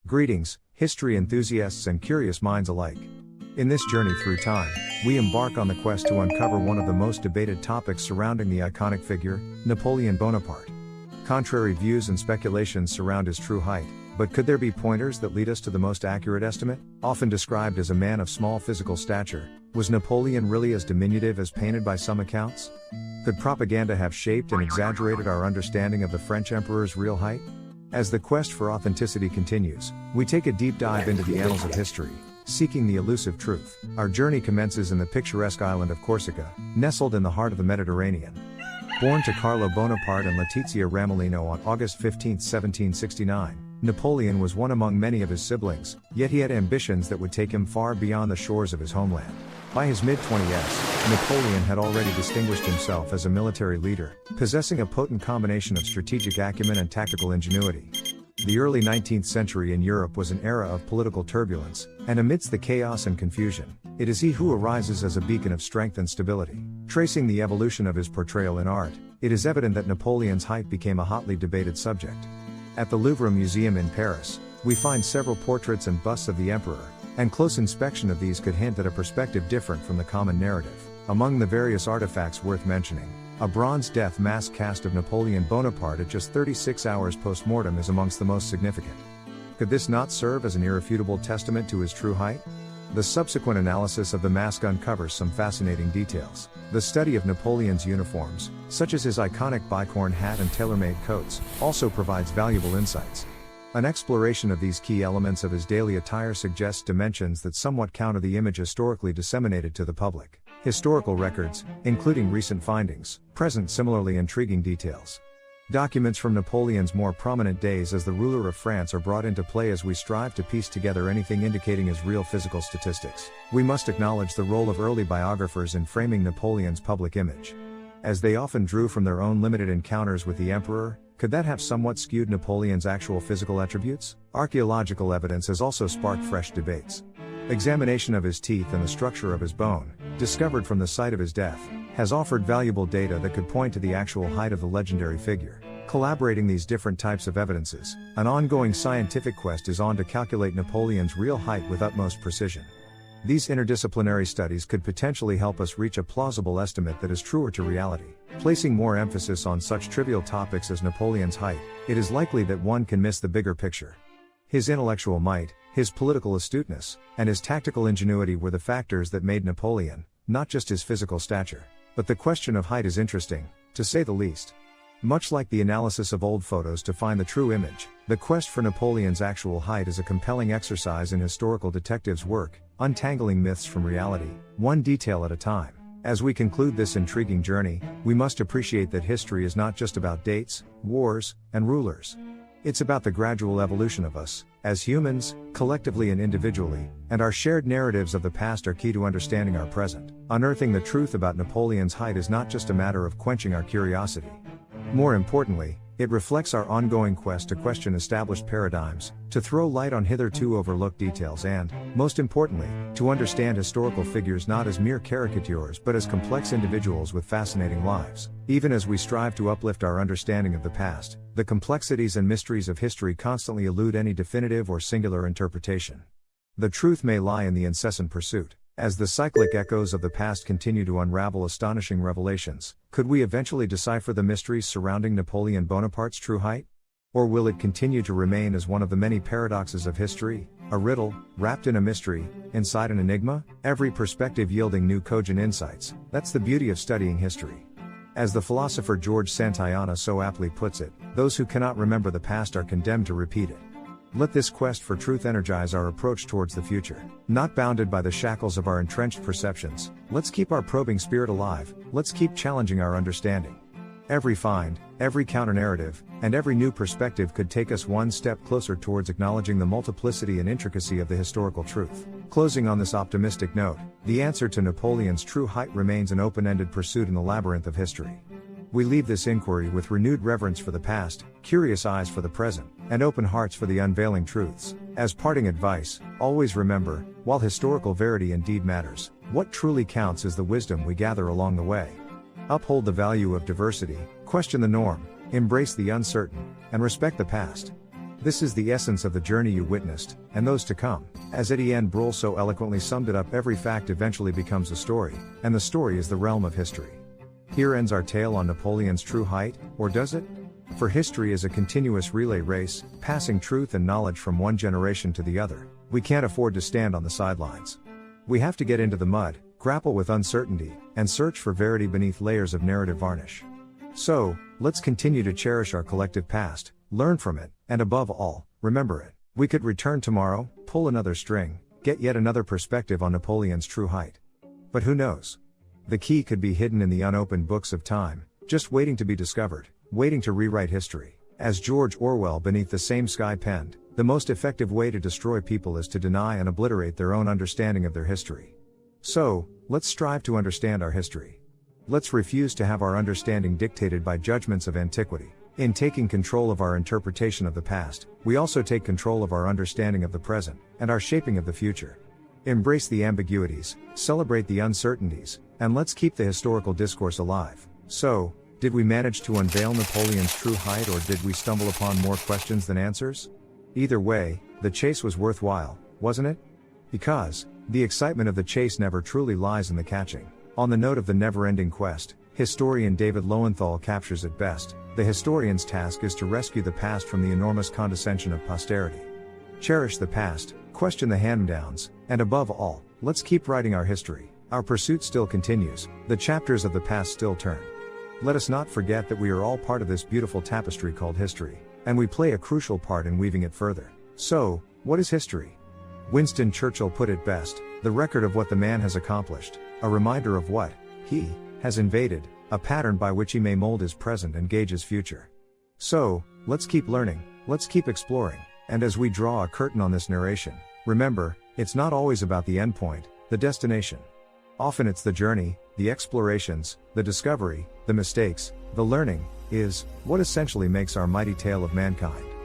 Greetings, history enthusiasts and curious minds alike. In this journey through time, we embark on the quest to uncover one of the most debated topics surrounding the iconic figure, Napoleon Bonaparte. Contrary views and speculations surround his true height, but could there be pointers that lead us to the most accurate estimate? Often described as a man of small physical stature, was Napoleon really as diminutive as painted by some accounts? Could propaganda have shaped and exaggerated our understanding of the French emperor's real height? As the quest for authenticity continues, we take a deep dive into the annals of history, seeking the elusive truth. Our journey commences in the picturesque island of Corsica, nestled in the heart of the Mediterranean. Born to Carlo Bonaparte and Letizia Ramolino on August 15, 1769, Napoleon was one among many of his siblings, yet he had ambitions that would take him far beyond the shores of his homeland. By his mid-20s, Napoleon had already distinguished himself as a military leader, possessing a potent combination of strategic acumen and tactical ingenuity. The early 19th century in Europe was an era of political turbulence, and amidst the chaos and confusion, it is he who arises as a beacon of strength and stability. Tracing the evolution of his portrayal in art, it is evident that Napoleon's height became a hotly debated subject. At the Louvre Museum in Paris, we find several portraits and busts of the emperor, and close inspection of these could hint at a perspective different from the common narrative. Among the various artifacts worth mentioning, a bronze death mask cast of Napoleon Bonaparte at just 36 hours post-mortem is amongst the most significant. Could this not serve as an irrefutable testament to his true height? The subsequent analysis of the mask uncovers some fascinating details. The study of Napoleon's uniforms, such as his iconic bicorn hat and tailor-made coats, also provides valuable insights. An exploration of these key elements of his daily attire suggests dimensions that somewhat counter the image historically disseminated to the public. Historical records, including recent findings, present similarly intriguing details. Documents from Napoleon's more prominent days as the ruler of France are brought into play as we strive to piece together anything indicating his real physical statistics. We must acknowledge the role of early biographers in framing Napoleon's public image. As they often drew from their own limited encounters with the emperor, could that have somewhat skewed Napoleon's actual physical attributes? Archaeological evidence has also sparked fresh debates. Examination of his teeth and the structure of his bone, discovered from the site of his death, has offered valuable data that could point to the actual height of the legendary figure. Collaborating these different types of evidences, an ongoing scientific quest is on to calculate Napoleon's real height with utmost precision. These interdisciplinary studies could potentially help us reach a plausible estimate that is truer to reality. Placing more emphasis on such trivial topics as Napoleon's height, it is likely that one can miss the bigger picture. His intellectual might, his political astuteness, and his tactical ingenuity were the factors that made Napoleon, not just his physical stature. But the question of height is interesting, to say the least. Much like the analysis of old photos to find the true image, the quest for Napoleon's actual height is a compelling exercise in historical detectives' work, untangling myths from reality, one detail at a time. As we conclude this intriguing journey, we must appreciate that history is not just about dates, wars, and rulers. It's about the gradual evolution of us, as humans, collectively and individually, and our shared narratives of the past are key to understanding our present. Unearthing the truth about Napoleon's height is not just a matter of quenching our curiosity. More importantly, it reflects our ongoing quest to question established paradigms, to throw light on hitherto overlooked details and, most importantly, to understand historical figures not as mere caricatures but as complex individuals with fascinating lives. Even as we strive to uplift our understanding of the past, the complexities and mysteries of history constantly elude any definitive or singular interpretation. The truth may lie in the incessant pursuit. As the cyclic echoes of the past continue to unravel astonishing revelations, could we eventually decipher the mysteries surrounding Napoleon Bonaparte's true height? Or will it continue to remain as one of the many paradoxes of history, a riddle, wrapped in a mystery, inside an enigma? Every perspective yielding new cogent insights. That's the beauty of studying history. As the philosopher George Santayana so aptly puts it, those who cannot remember the past are condemned to repeat it. Let this quest for truth energize our approach towards the future. Not bounded by the shackles of our entrenched perceptions, let's keep our probing spirit alive, let's keep challenging our understanding. Every find, every counter-narrative, and every new perspective could take us one step closer towards acknowledging the multiplicity and intricacy of the historical truth. Closing on this optimistic note, the answer to Napoleon's true height remains an open-ended pursuit in the labyrinth of history. We leave this inquiry with renewed reverence for the past, curious eyes for the present, and open hearts for the unveiling truths. As parting advice, always remember, while historical verity indeed matters, what truly counts is the wisdom we gather along the way. Uphold the value of diversity, question the norm, embrace the uncertain, and respect the past. This is the essence of the journey you witnessed, and those to come. As Etienne Brule so eloquently summed it up, every fact eventually becomes a story, and the story is the realm of history. Here ends our tale on Napoleon's true height, or does it? For history is a continuous relay race, passing truth and knowledge from one generation to the other. We can't afford to stand on the sidelines. We have to get into the mud, grapple with uncertainty, and search for verity beneath layers of narrative varnish. So, let's continue to cherish our collective past, learn from it, and above all, remember it. We could return tomorrow, pull another string, get yet another perspective on Napoleon's true height. But who knows? The key could be hidden in the unopened books of time, just waiting to be discovered, waiting to rewrite history. As George Orwell beneath the same sky penned, the most effective way to destroy people is to deny and obliterate their own understanding of their history. So, let's strive to understand our history. Let's refuse to have our understanding dictated by judgments of antiquity. In taking control of our interpretation of the past, we also take control of our understanding of the present, and our shaping of the future. Embrace the ambiguities, celebrate the uncertainties, and let's keep the historical discourse alive. So, did we manage to unveil Napoleon's true height, or did we stumble upon more questions than answers? Either way, the chase was worthwhile, wasn't it? Because, the excitement of the chase never truly lies in the catching. On the note of the never-ending quest, historian David Lowenthal captures it best: the historian's task is to rescue the past from the enormous condescension of posterity. Cherish the past, question the hand-me-downs, and above all, let's keep writing our history. Our pursuit still continues, the chapters of the past still turn. Let us not forget that we are all part of this beautiful tapestry called history, and we play a crucial part in weaving it further. So, what is history? Winston Churchill put it best: the record of what the man has accomplished, a reminder of what he has invaded, a pattern by which he may mold his present and gauge his future. So, let's keep learning, let's keep exploring, and as we draw a curtain on this narration, remember, it's not always about the endpoint, the destination. Often it's the journey, the explorations, the discovery, the mistakes, the learning, is what essentially makes our mighty tale of mankind.